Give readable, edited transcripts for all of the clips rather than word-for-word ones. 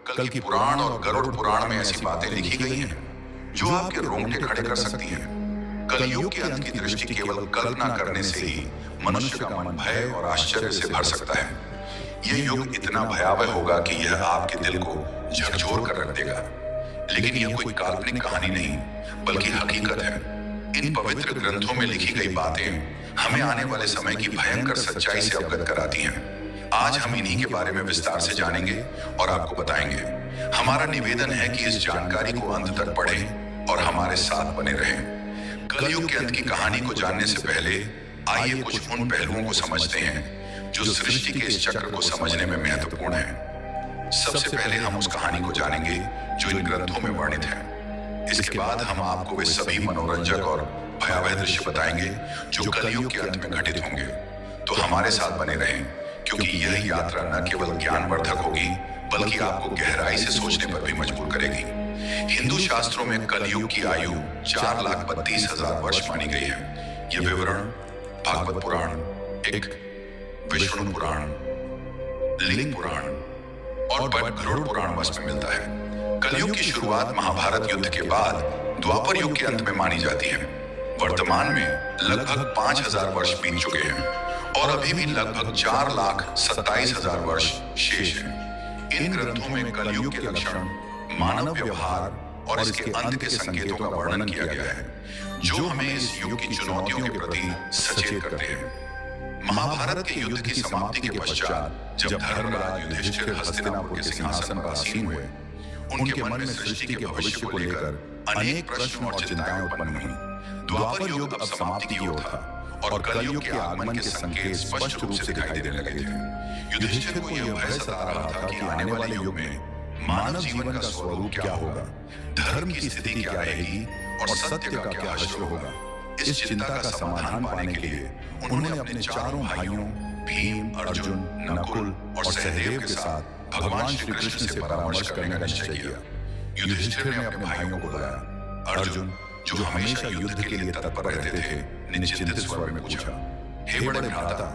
कल की पुराण और गरुड़ पुराण में ऐसी बातें लिखी गई हैं जो आपके रोंगटे खड़े कर सकती हैं। कलयुग के अंत की दृष्टि केवल कल्पना करने से ही मनुष्य का मन भय और आश्चर्य से भर सकता है। यह युग इतना भयावह होगा कि यह आपके दिल को झकझोर कर रख देगा। लेकिन यह कोई काल्पनिक कहानी नहीं, बल्कि हकीकत है। इन पवित्र ग्रंथों में लिखी गई बातें हमें आने वाले समय की भयंकर सच्चाई से अवगत कराती हैं। आज हम इन्हीं के बारे में विस्तार से जानेंगे और आपको बताएंगे। हमारा निवेदन है कि इस जानकारी को अंत तक पढ़ें और हमारे साथ बने रहें। कलयुग के अंत की कहानी को जानने से पहले आइए कुछ उन पहलुओं को समझते हैं जो सृष्टि के इस चक्र को समझने में महत्वपूर्ण है। सबसे पहले हम उस कहानी को जानेंगे जो इन ग्रंथों में वर्णित है। इसके बाद हम आपको वे सभी मनोरंजक और भयावह दृश्य बताएंगे जो कलयुग के अंत में घटित होंगे। तो हमारे साथ बने रहें, क्योंकि यह यात्रा न केवल ज्ञानवर्धक होगी बल्कि आपको गहराई से सोचने पर भी मजबूर करेगी। हिंदू शास्त्रों में कलयुग की आयु 4,32,000 वर्ष मानी गई है। यह विवरण भागवत पुराण, एक विष्णु पुराण, लिंग पुराण और गरुड़ पुराण में मिलता है। कलयुग की शुरुआत महाभारत युद्ध के बाद द्वापर युग के अंत में मानी जाती है। वर्तमान में लगभग 5,000 वर्ष बीत चुके हैं और अभी भी लगभग 4,27,000 वर्ष शेष हैं। इन ग्रंथों में कलयुग के लक्षण, मानव व्यवहार और इसके अंत के संकेतों का वर्णन किया गया है, जो हमें इस युग की चुनौतियों के प्रति सचेत करते हैं। महाभारत के युद्ध की समाप्ति के पश्चात जब धर्मराज युधिष्ठिर हस्तिनापुर के सिंहासन पर आसीन हुए, उनके मन में सृष्टि के भविष्य को लेकर अनेक प्रश्न और चिंताएं उत्पन्न हुई। द्वापर युग अब समाप्ति की ओर था और कलयुग के आगमन के संकेत स्पष्ट रूप से दिखाई देने लगे थे। युधिष्ठिर को यह भय सता रहा था कि आने वाले युग में मानव जीवन का स्वरूप क्या होगा, धर्म की स्थिति क्या रहेगी और सत्य का क्या हश्र होगा। इस चिंता का समाधान पाने के लिए उन्होंने अपने चारों भाइयों भीम, अर्जुन, नकुल और सहदेव के साथ भगवान श्री कृष्ण से परामर्श करने का निश्चय किया। युधिष्ठिर ने अपने भाइयों को बुलाया। अर्जुन, जो हमेशा युद्ध के लिए तत्पर रहते थे, निश्चिंत स्वर में पूछा, हे बड़े भ्राता,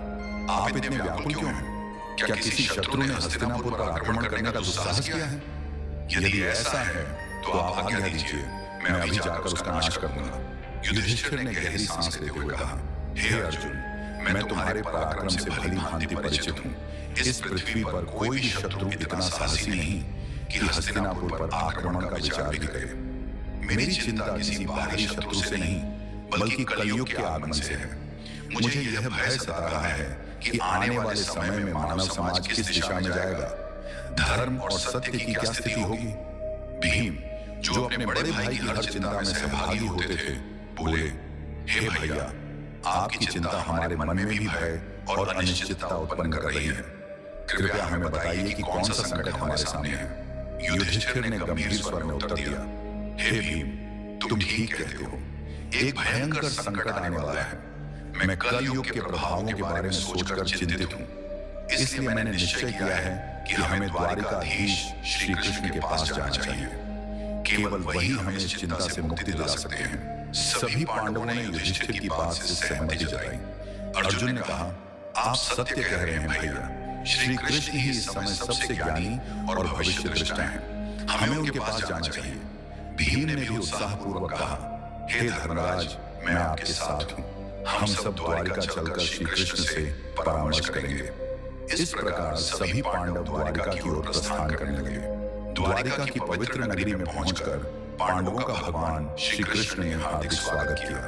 आप इतने व्याकुल क्यों हैं? क्या किसी शत्रु ने हस्तिनापुर पर आक्रमण करने का दुस्साहस किया है? यदि ऐसा है तो आप आज्ञा दीजिए, मैं अभी जाकर उसका नाश करूंगा। युधिष्ठिर ने गहरी सांस लेते हुए कहा, हे अर्जुन, मैं तुम्हारे पराक्रम से भली भांति परिचित हूँ। इस पृथ्वी पर कोई भी शत्रु इतना साहसी नहीं कि हस्तिनापुर पर आक्रमण का विचार भी करे। मेरी चिंता किसी बाहरी शत्रु से नहीं, बल्कि कलयुग के आगमन से है। मुझे यह भय सता रहा है कि आने वाले समय में मानव समाज किस दिशा में जाएगा, धर्म और सत्य की क्या स्थिति होगी। भीम, जो अपने बड़े भाई की हर चिंता में सहभागी होते थे, बोले, हे भैया, आपकी चिंता हमारे मन में भी भय और अनिश्चितता उत्पन्न कर रही है। कृपया हमें बताइए कि कौन सा संकट हमारे सामने है। युधिष्ठिर ने गंभीर स्वर में उत्तर दिया, हे भीम, तुम ठीक कहते हो। एक भयंकर संकट आने वाला है। मैं कलयुग के प्रभावों के बारे में सोचकर चिंतित हूँ। इसलिए मैंने निश्चय किया है कि हमें द्वारिकाधीश श्री कृष्ण के पास जाना चाहिए। केवल वही हमें इस चिंता से मुक्ति दिला सकते हैं। सभी पांडवों ने युधिष्ठिर की बात से सहमति जताई। अर्जुन ने कहा, आप सत्य कह रहे हैं भैया। श्री कृष्ण ही इस समय सबसे ज्ञानी और भविष्य दृष्टा हैं। हमें उनके पास जाना चाहिए। भीम ने भी उत्साहपूर्वक कहा, हे धर्मराज, मैं आपके साथ हूँ। हम सब द्वारिका चलकर श्री कृष्ण से परामर्श करेंगे। इस प्रकार सभी पांडव द्वारिका की ओर प्रस्थान करने लगे। द्वारिका की पवित्र नगरी में पहुंचकर पांडवों का भगवान श्री कृष्ण ने हार्दिक स्वागत किया।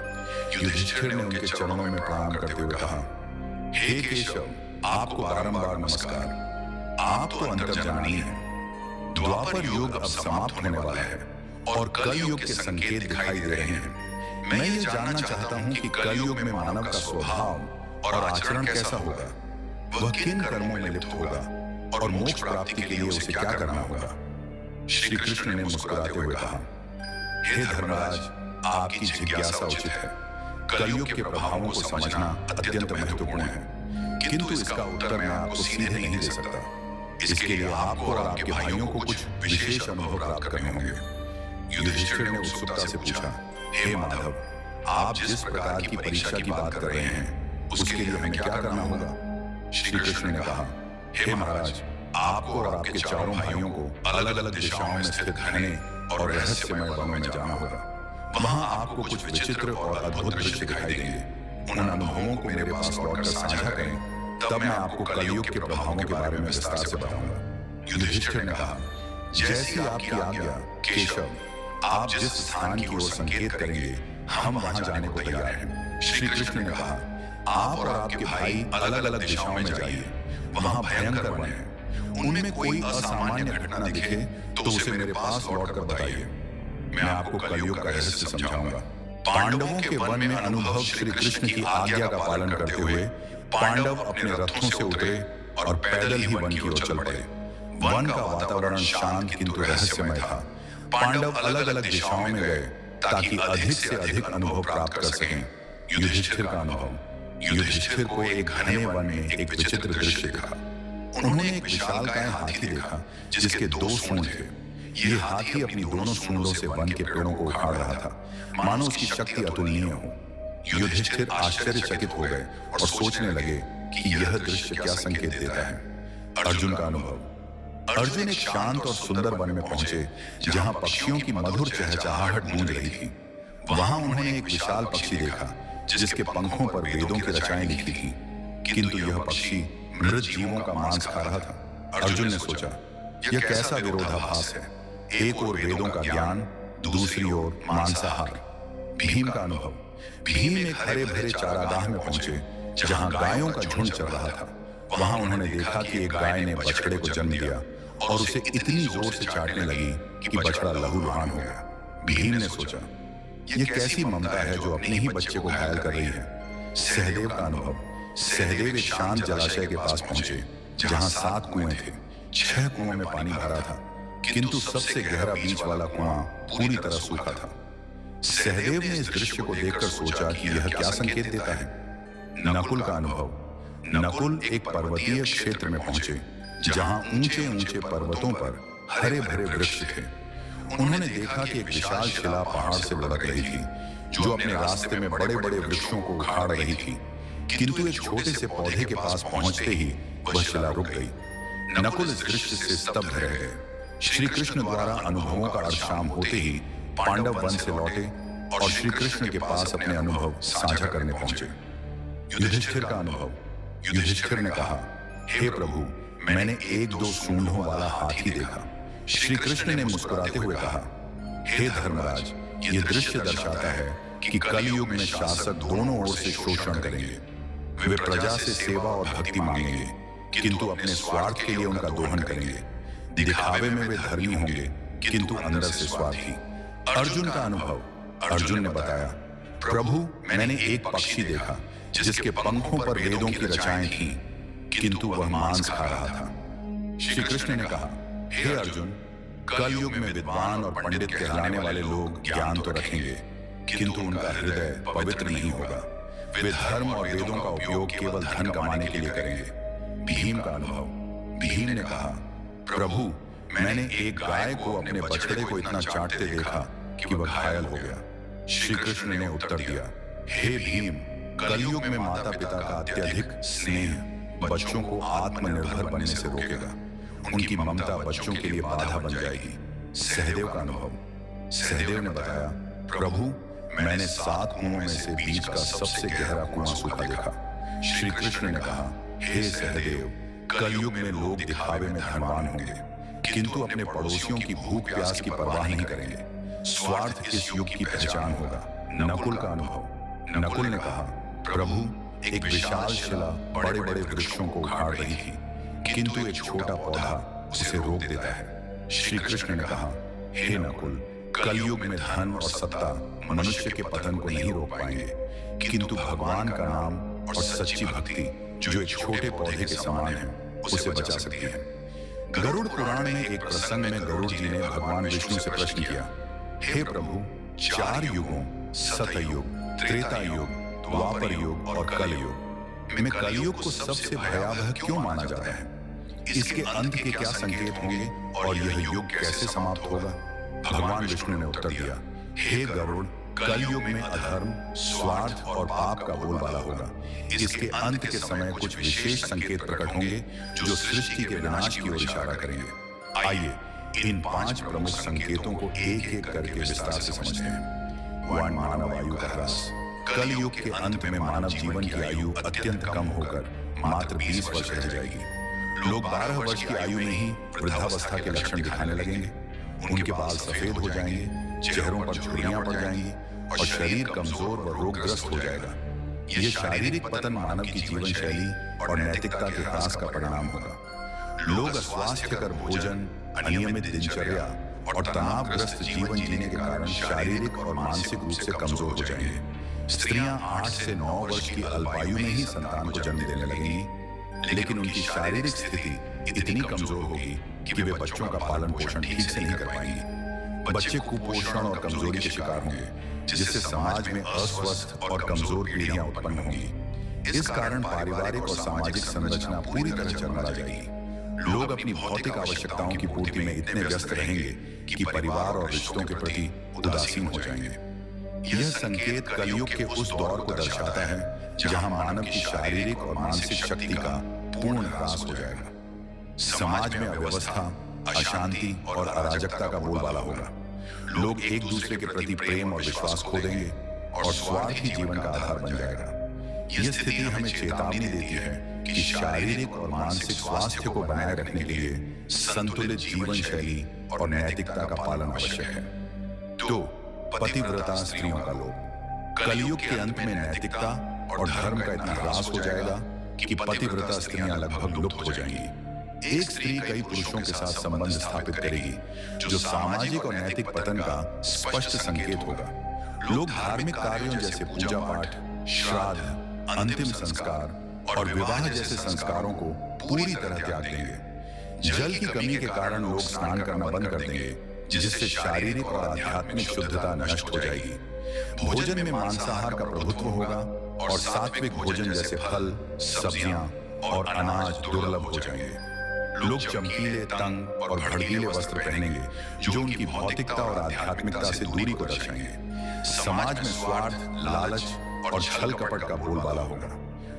युधिष्ठिर ने उनके चरणों में प्रणाम करते हुए कहा, हे केशव, आपको बारंबार नमस्कार। आप तो अंतर्जामी हैं। द्वापर युग अब समाप्त होने वाला है और कलयुग के संकेत दिखाई दे रहे हैं। मैं ये जानना चाहता हूँ कि कलयुग में मानव का स्वभाव और आचरण कैसा होगा, वह किन कर्मों में लिप्त होगा और मोक्ष प्राप्ति के लिए उसे क्या करना होगा। श्री कृष्ण ने मुस्कुराते हुए कहा, हे धर्मराज, आपकी जिज्ञासा उचित है। कलयुग के प्रभावों को समझना अत्यंत महत्वपूर्ण है, किंतु इसका उत्तर मैं आपको सीधे नहीं दे सकता। इसके लिए आपको और आपके भाइयों को कुछ विशेष अनुभव प्राप्त करने होंगे। युधिष्ठिर ने उत्सुकता से पूछा, हे माधव, आप जिस प्रकार की परीक्षा की बात कर रहे हैं, उसके लिए हमें क्या करना होगा। श्री कृष्ण ने कहा, हे महाराज, आपको और आपके चारों भाइयों को अलग अलग दिशाओं में स्थित घने और रहस्यमय वनों में जाना होगा। वहां आपको कुछ विचित्र और अद्भुत दृश्य दिखाई देंगे। उन अनुभवों को मेरे पास लौटकर साझा करें, तब मैं आपको कलयुग के प्रभावों के बारे में विस्तार से बताऊंगा। युधिष्ठिर ने कहा, जैसी आपकी आज्ञा केशव, आप जिस स्थान की ओर संकेत करेंगे हम वहां जाने को तैयार हैं। श्री कृष्ण ने कहा, आप और आपके भाई अलग अलग दिशाओं में जाइए, वहां भयंकर वन है। उनमें कोई असामान्य घटना दिखे तो उसे मेरे पास लौटकर बताइए, मैं आपको कलयुग का रहस्य समझाऊंगा। पांडवों के वन में अनुभव श्री कृष्ण की आज्ञा का पालन करते हुए पांडव अपने रथों से उतरे और पैदल ही वन की ओर चल पड़े। वन का वातावरण शांत किंतु रहस्यमय था। पांडव अलग अलग दिशाओं में गए ताकि अधिक से अधिक अनुभव प्राप्त कर सकें। युधिष्ठिर का अनुभव। युधिष्ठिर को एक घने वन में एक विचित्र दृश्य दिखा। उन्होंने एक विशालकाय हाथी देखा जिसके 2 सूंड थे। ये हाथी अपनी दोनों सूंडों से वन के पेड़ों को उखाड़ रहा था, मानो उसकी शक्ति अतुलनीय हो। युधिष्ठिर आश्चर्यचकित हो गए और सोचने लगे कि यह दृश्य क्या संकेत देता है। अर्जुन का अनुभव। अर्जुन एक शांत और सुंदर वन में पहुंचे जहां पक्षियों की मधुर चहचहाहट गूंज रही थी। वहां उन्होंने एक विशाल पक्षी देखा जिसके पंखों पर वेदों की रचनाएं लिखी थी, किंतु यह पक्षी मृत जीवों का मांस खा रहा था। अर्जुन ने सोचा, यह कैसा विरोधाभास है, एक ओर वेदों का ज्ञान, दूसरी ओर मांसाहार। भीम का अनुभव। भीम एक हरे भरे चारागाह में पहुंचे जहां गायों का झुंड चल रहा था। वहां उन्होंने देखा कि एक गाय ने बछड़े को जन्म दिया और उसे इतनी जोर से चाटने लगी कि बछड़ा लहूलुहान हो गया। भीम ने सोचा, यह कैसी ममता है जो अपने ही बच्चे को घायल कर रही है। सहदेव का अनुभव। सहदेव एक शांत जलाशय के पास पहुंचे जहां 7 कुएं थे। 6 कुओं में पानी भरा था, किंतु सबसे गहरा बीच वाला कुआं पूरी तरह सूखा था। सहदेव ने इस दृश्य को देखकर सोचा कि यह क्या संकेत देता है। नकुल का अनुभव। नकुल एक पर्वतीय क्षेत्र में पहुंचे जहां ऊंचे ऊंचे पर्वतों पर हरे भरे वृक्ष थे। उन्होंने देखा कि एक विशाल शिला पहाड़ से लुढ़क रही थी जो अपने रास्ते में बड़े बड़े वृक्षों को उखाड़ रही थी, किंतु एक छोटे से पौधे के पास पहुंचते ही वह शिला रुक गई। नकुल इस दृश्य से स्तब्ध रह गए। श्री कृष्ण द्वारा अनुभवों का अर्थ शाम होते ही पांडव वन से लौटे और श्री कृष्ण के पास अपने अनुभव साझा करने पहुंचे। युधिष्ठिर का अनुभव। युधिष्ठिर ने कहा, हे प्रभु, मैंने 1-2 सूंडों वाला हाथी देखा। श्री कृष्ण ने मुस्कुराते हुए कहा, हे धर्मराज, ये दृश्य दर्शाता है कि कलयुग में शासक दोनों ओर से शोषण करेंगे। वे प्रजा से सेवा और भक्ति मांगेंगे, किंतु अपने स्वार्थ के लिए उनका दोहन करेंगे। दिखावे में वे धर्मी होंगे, किंतु अंदर से स्वार्थी। अर्जुन का अनुभव। अर्जुन ने बताया, प्रभु, मैंने एक पक्षी देखा जिसके पंखों पर वेदों की रचनाएं थीं, किंतु वह मांस खा रहा था। श्री कृष्ण ने कहा, हे अर्जुन, कलयुग में विद्वान और पंडित कहलाने वाले लोग ज्ञान तो रखेंगे, किंतु उनका हृदय पवित्र नहीं होगा। वे धर्म और वेदों का उपयोग केवल धन कमाने के लिए करेंगे। भीम का अनुभव। भीम ने कहा, प्रभु, मैंने एक गाय को अपने बछड़े को इतना चाटते देखा कि वह घायल हो गया। श्री कृष्ण ने उत्तर दिया, हे भीम, कलयुग में माता पिता का अत्यधिक स्नेह बच्चों को आत्मनिर्भर बनने से रोकेगा। उनकी ममता बच्चों के लिए बाधा बन जाएगी। सहदेव का अनुभव। सहदेव ने बताया, प्रभु, मैंने 7 कुओं में से बीच का सबसे गहरा कुआं सूखा देखा। श्री कृष्ण ने कहा, हे सहदेव, कलयुग में लोग दिखावे में धनवान होंगे, किंतु अपने पड़ोसियों की भूख प्यास की परवाह नहीं करेंगे। स्वार्थ इस युग की पहचान होगा। नकुल का अनुभव। नकुल ने कहा, प्रभु, एक विशाल शिला बड़े बड़े वृक्षों को उखाड़ रही थी, किंतु एक छोटा पौधा उसे रोक देता है। श्री कृष्ण ने कहा, हे नकुल, कलयुग में धन और सत्ता मनुष्य के पतन को नहीं रोक पाएंगे, किंतु भगवान का नाम और सच्ची भक्ति जो एक छोटे पौधे के समान है उसे बचा सकती है। गरुड़ पुराण में एक प्रसंग में गरुड़ जी ने भगवान विष्णु से प्रश्न किया, हे प्रभु, 4 युगों सतयुग, त्रेता युग, द्वापर युग और कलयुग में कलयुग को सबसे भयावह क्यों माना जाता है? इसके अंत के क्या संकेत होंगे और यह युग कैसे समाप्त होगा? भगवान विष्णु ने उत्तर दिया, हे गरुड़, कलयुग में अधर्म, स्वार्थ और पाप का बोलबाला होगा। इसके अंत के समय कुछ विशेष संकेत प्रकट होंगे जो सृष्टि के विनाश की ओर इशारा करेंगे। आइए इन 5 प्रमुख संकेतों को एक एक करके विस्तार से समझते हैं। 1. मानव आयु का ह्रास। कलयुग के अंत में मानव जीवन की आयु अत्यंत कम होकर मात्र 20 वर्ष रह जाएगी। लोग 12 वर्ष की आयु में ही वृद्धावस्था के लक्षण दिखाने लगेंगे। उनके बाल सफेद हो जाएंगे, चेहरों पर झुर्रियां पड़ जाएंगी और शरीर कमजोर व रोगग्रस्त हो जाएगा। यह शारीरिक पतन मानव की जीवन शैली और नैतिकता के ह्रास का परिणाम होगा। लोग अस्वास्थ्यकर भोजन, अनियमित दिनचर्या और तनावग्रस्त जीवन जीने के कारण शारीरिक और मानसिक रूप से कमजोर हो जाएंगे। स्त्रियां 8 से 9 वर्ष की अल्पायु में ही संतान को जन्म देने लगेंगी, लेकिन उनकी शारीरिक स्थिति इतनी कमजोर होगी कि वे बच्चों का पालन पोषण ठीक से नहीं कर पाएंगी। बच्चे कुपोषण और कमजोरी के शिकार होंगे, जिससे समाज में अस्वस्थ और कमजोर पीढ़ियां उत्पन्न होंगी। इस कारण पारिवारिक और सामाजिक संरचना पूरी तरह चरमरा जाएगी। लोग अपनी भौतिक आवश्यकताओं की पूर्ति में इतने व्यस्त रहेंगे कि परिवार और रिश्तों के प्रति उदासीन हो जाएंगे। यह संकेत कलयुग के उस दौर को दर्शाता है जहां मानव की शारीरिक और मानसिक शक्ति का पूर्ण ह्रास हो जाएगा। समाज में अव्यवस्था, अशांति और अराजकता का बोलबाला होगा। लोग एक दूसरे के प्रति प्रेम और विश्वास खो देंगे और स्वार्थ ही जीवन का आधार बन जाएगा। यह स्थिति हमें चेतावनी देती है कि शारीरिक और मानसिक स्वास्थ्य को बनाए रखने के लिए संतुलित जीवन शैली और नैतिकता का पालन आवश्यक है। 2. पतिव्रता स्त्रियों का लोभ। कलयुग के अंत में नैतिकता और धर्म का इतना ह्रास हो जाएगा कि पतिव्रता स्त्रियां लगभग लुप्त हो जाएंगी। एक स्त्री कई पुरुषों के साथ संबंध स्थापित करेगी, जो सामाजिक और नैतिक पतन का स्पष्ट संकेत होगा। लोग धार्मिक कार्यों जैसे पूजा पाठ, श्राद्ध, अंतिम संस्कार और विवाह जैसे संस्कारों को पूरी तरह त्याग देंगे। जल की कमी के कारण लोग स्नान करना बंद कर देंगे, जिससे शारीरिक और आध्यात्मिक शुद्धता नष्ट हो जाएगी। भोजन में मांसाहार का प्रभुत्व होगा और सात्विक भोजन जैसे फल, सब्जियां और अनाज दुर्लभ हो जाएंगे। लोग चमकीले, तंग और भड़कीले वस्त्र पहनेंगे, जो उनकी भौतिकता और आध्यात्मिकता से दूरी को दर्शाएंगे। समाज में स्वार्थ, लालच और छल कपट का बोलबाला होगा।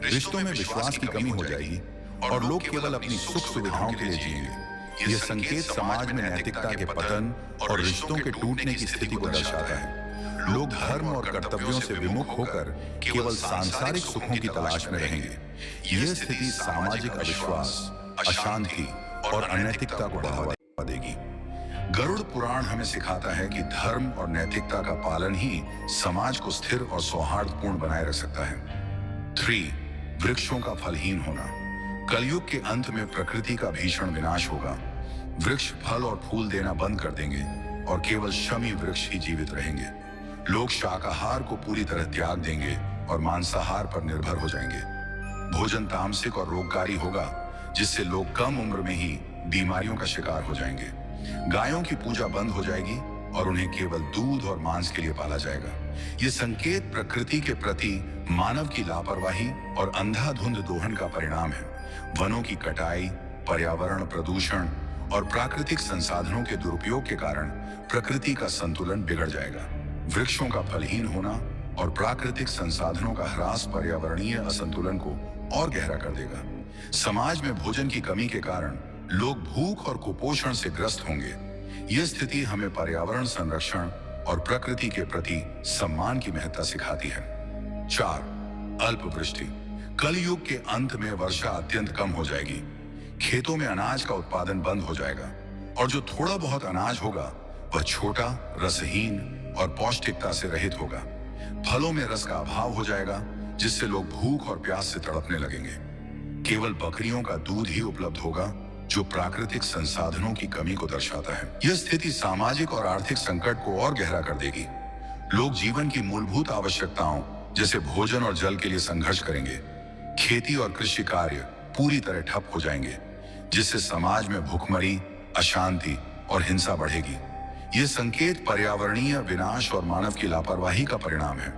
रिश्तों में विश्वास की कमी हो जाएगी और लोग केवल अपनी सुख सुविधाओं के लिए जिएंगे। यह संकेत समाज में नैतिकता के पतन और रिश्तों के टूटने की स्थिति को दर्शाता है। लोग धर्म और कर्तव्यों से विमुख होकर केवल सांसारिक सुखों की तलाश में रहेंगे। यह स्थिति सामाजिक अविश्वास, अशांति और अनैतिकता को बढ़ावा देगी। गरुड़ पुराण हमें सिखाता है कि धर्म और नैतिकता का पालन ही समाज को स्थिर और सौहार्दपूर्ण बनाए रख सकता है। 3. वृक्षों का फलहीन होना। कलयुग के अंत में प्रकृति का भीषण विनाश होगा। वृक्ष फल और फूल देना बंद कर देंगे और केवल शमी वृक्ष ही जीवित रहेंगे। लोग शाकाहार को पूरी तरह त्याग देंगे और मांसाहार पर निर्भर हो जाएंगे। भोजन तामसिक और रोगकारी होगा, जिससे लोग कम उम्र में ही बीमारियों का शिकार हो जाएंगे। गायों की पूजा बंद हो जाएगी और उन्हें केवल दूध और मांस के लिए पाला जाएगा। ये संकेत प्रकृति के प्रति मानव की लापरवाही और अंधाधुंध दोहन का परिणाम है। वनों की कटाई, पर्यावरण प्रदूषण और प्राकृतिक संसाधनों के दुरुपयोग के कारण प्रकृति का संतुलन बिगड़ जाएगा। वृक्षों का फलहीन होना और प्राकृतिक संसाधनों का ह्रास पर्यावरणीय असंतुलन को और गहरा कर देगा। समाज में भोजन की कमी के कारण लोग भूख और कुपोषण से ग्रस्त होंगे। यह स्थिति हमें पर्यावरण संरक्षण और प्रकृति के प्रति सम्मान की महत्ता सिखाती है। 4. अल्पवृष्टि। कलयुग के अंत में वर्षा अत्यंत कम हो जाएगी। खेतों में अनाज का उत्पादन बंद हो जाएगा और जो थोड़ा बहुत अनाज होगा वह छोटा, रसहीन और पौष्टिकता से रहित होगा। फलों में रस का अभाव हो जाएगा, जिससे लोग भूख और प्यास से तड़पने लगेंगे। केवल बकरियों का दूध ही उपलब्ध होगा, जो प्राकृतिक संसाधनों की कमी को दर्शाता है। यह स्थिति सामाजिक और आर्थिक संकट को और गहरा कर देगी। लोग जीवन की मूलभूत आवश्यकताओं जैसे भोजन और जल के लिए संघर्ष करेंगे। खेती और कृषि कार्य पूरी तरह ठप हो जाएंगे, जिससे समाज में भूखमरी, अशांति और हिंसा बढ़ेगी। यह संकेत पर्यावरणीय विनाश और मानव की लापरवाही का परिणाम है,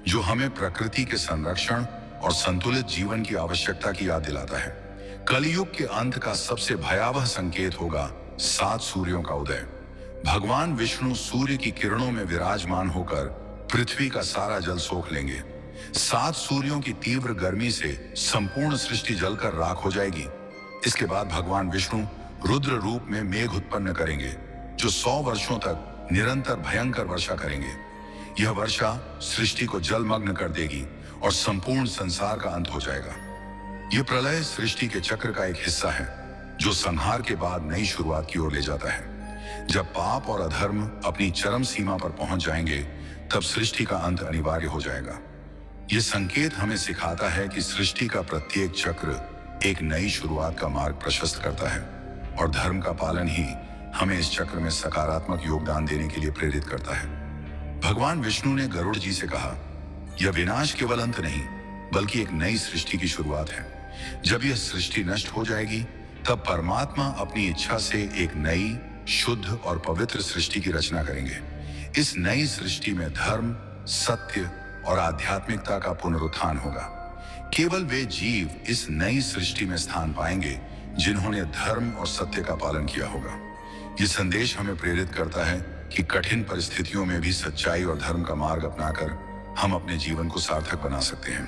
जो हमें प्रकृति के संरक्षण और संतुलित जीवन की आवश्यकता की याद दिलाता है। कलयुग के अंत का सबसे भयावह संकेत होगा 7 सूर्यों का उदय। भगवान विष्णु सूर्य की किरणों में विराजमान होकर पृथ्वी का सारा जल सोख लेंगे। 7 सूर्यों की तीव्र गर्मी से संपूर्ण सृष्टि जलकर राख हो जाएगी। इसके बाद भगवान विष्णु रुद्र रूप में मेघ उत्पन्न करेंगे, जो 100 वर्षों तक निरंतर भयंकर वर्षा करेंगे। यह वर्षा सृष्टि को जलमग्न कर देगी और संपूर्ण संसार का अंत हो जाएगा। यह प्रलय सृष्टि के चक्र का एक हिस्सा है, जो संहार के बाद नई शुरुआत की ओर ले जाता है। जब पाप और अधर्म अपनी चरम सीमा पर पहुंच जाएंगे, तब सृष्टि का अंत अनिवार्य हो जाएगा। यह संकेत हमें सिखाता है कि सृष्टि का प्रत्येक चक्र एक नई शुरुआत का मार्ग प्रशस्त करता है, और धर्म का पालन ही हमें इस चक्र में सकारात्मक योगदान देने के लिए प्रेरित करता है। भगवान विष्णु ने गरुड़ जी से कहा, यह विनाश केवल अंत नहीं, बल्कि एक नई सृष्टि की शुरुआत है। जब यह सृष्टि नष्ट हो जाएगी, तब परमात्मा अपनी इच्छा से एक नई, शुद्ध और पवित्र सृष्टि की रचना करेंगे। इस नई सृष्टि में धर्म, सत्य और आध्यात्मिकता का पुनरुत्थान होगा। केवल वे जीव इस नई सृष्टि में स्थान पाएंगे जिन्होंने धर्म और सत्य का पालन किया होगा। यह संदेश हमें प्रेरित करता है कि कठिन परिस्थितियों में भी सच्चाई और धर्म का मार्ग अपनाकर हम अपने जीवन को सार्थक बना सकते हैं।